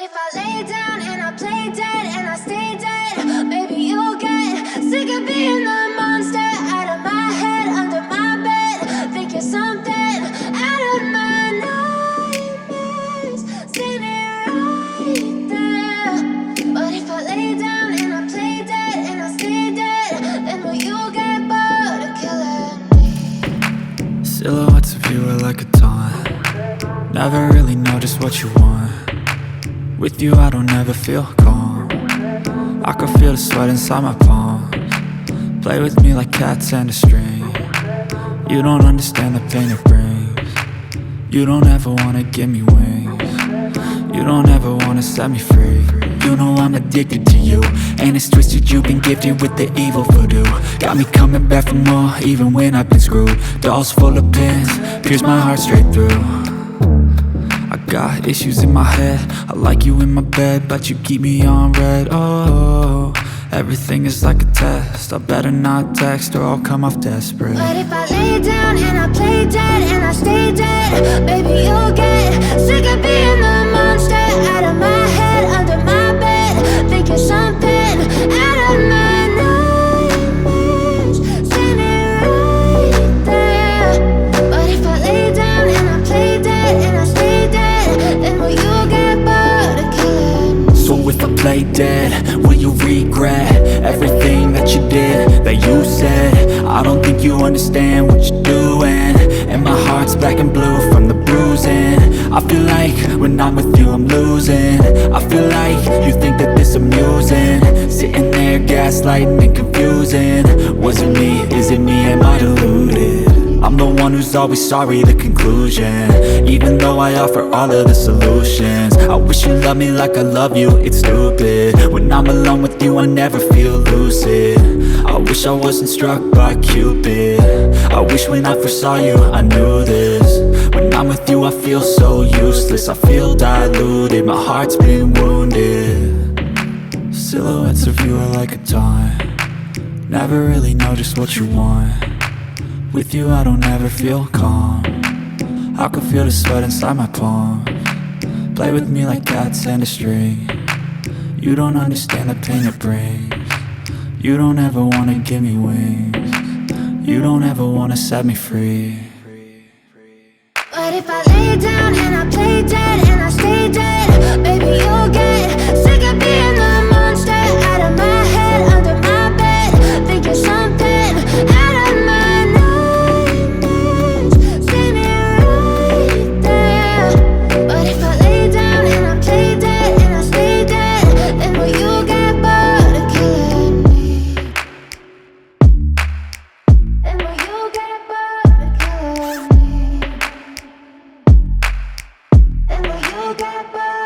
if I lay down and I play dead and I stay dead? Maybe you'll get sick of being the monster out of my head, under my bed. Think you're something out of my nightmares, standing right there. But if I lay down and I play dead and I stay dead, then will you get bored of killing me? Silhouettes of you are like a taunt. Never really know just what you want. With you I don't ever feel calm. I can feel the sweat inside my palms. Play with me like cats and a string. You don't understand the pain it brings. You don't ever wanna give me wings. You don't ever wanna set me free. You know I'm addicted to you, and it's twisted, you've been gifted with the evil voodoo. Got me coming back for more, even when I've been screwed. Dolls full of pins, pierce my heart straight through. I got issues in my head, I like you in my bed, but you keep me on red. Oh, everything is like a test, I better not text or I'll come off desperate. But if I lay down and I play dead and I stay dead, baby you'll get sick of being the monster out of my head, under my bed. Think you're something out of my nightmares, standing right there. But if I lay down and I play dead and I stay dead, then will you get bored of killing me? So if I play dead, will you regret everything that you did, that you said? I don't think you understand what you're doing, and my heart's black and blue from the bruising. I feel like when I'm with you I'm losing. I feel like you think that this amusing, sitting there gaslighting and confusing. Was it me? Is it me? Am I deluded? I'm the one who's always sorry, the conclusion, even though I offer all of the solutions. I wish you loved me like I love you, it's stupid. When I'm alone with you I never feel lucid. I wish I wasn't struck by Cupid. I wish when I first saw you I knew this. When I'm with you I feel so useless, I feel diluted, my heart's been wounded. Silhouettes of you are like a taunt. Never really know just what you want. With you I don't ever feel calm. I can feel the sweat inside my palms. Play with me like cats and a string. You don't understand the pain it brings. You don't ever wanna give me wings. You don't ever wanna set me free. But if I lay down and I play dead and I stay dead, baby you'll get sick of being the monster out of my head, under my bed. Think you're something out of my nightmares, standing right there. But if I lay down and I play dead and I stay dead, then will you get bored of killing me? Then will you get bored of killing me? And will you get bored?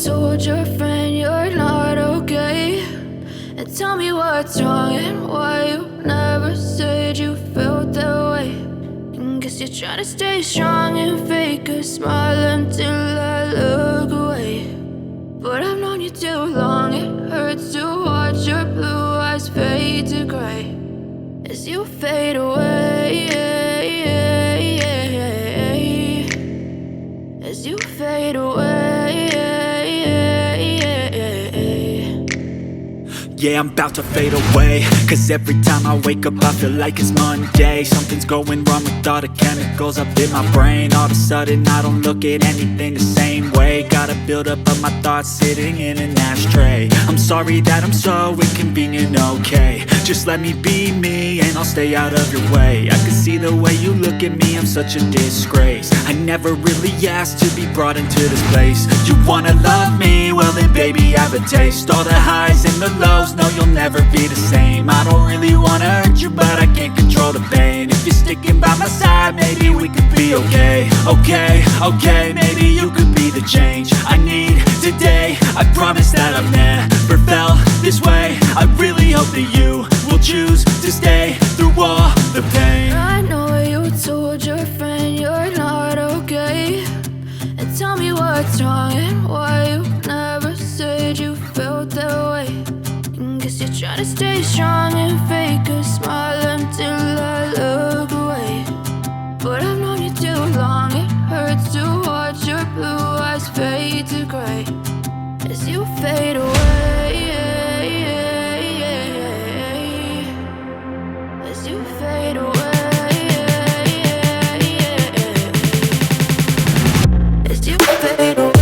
told your friend you're not okay, and tell me what's wrong and why you never said you felt that way. And guess you're trying to stay strong and fake a smile until I look away. But I've known you too long, it hurts to watch your blue eyes fade to gray as you fade away, as you fade away. Yeah, I'm about to fade away, cause every time I wake up I feel like it's Monday. Something's going wrong with all the chemicals up in my brain. All of a sudden I don't look at anything the same way. Got a buildup of my thoughts sitting in an ashtray. I'm sorry that I'm so inconvenient, okay. Just let me be me and I'll stay out of your way. I can see the way you look at me, I'm such a disgrace. I never really asked to be brought into this place. You wanna love me? Well then baby I have a taste. All the highs and the lows, no you'll never be the same. I don't really wanna hurt you but I can't control the pain. If you're sticking by my side maybe we could be okay. Okay, maybe you could be the change I need today. I promise that I've never felt this way. I really hope that you will choose to stay through all the pain. I know you told your friend you're not okay, and tell me what's wrong and why you never said you felt that way. And guess you're trying to stay strong and fake a smile until I look away. But I've known you too long, it hurts to watch your blue eyes fade to gray as you fade away, as you fade away, as you fade away.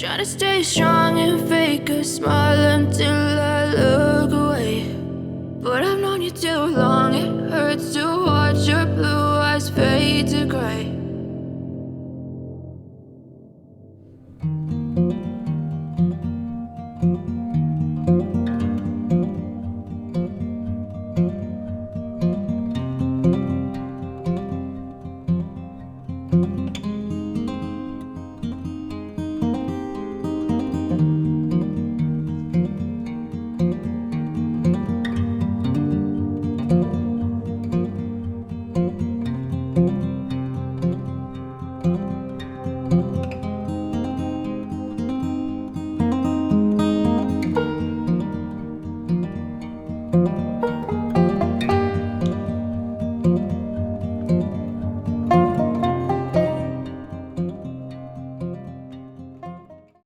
Try to stay strong and fake a smile until I look away. But I've known you too long, it hurts to watch your blue eyes fade to gray.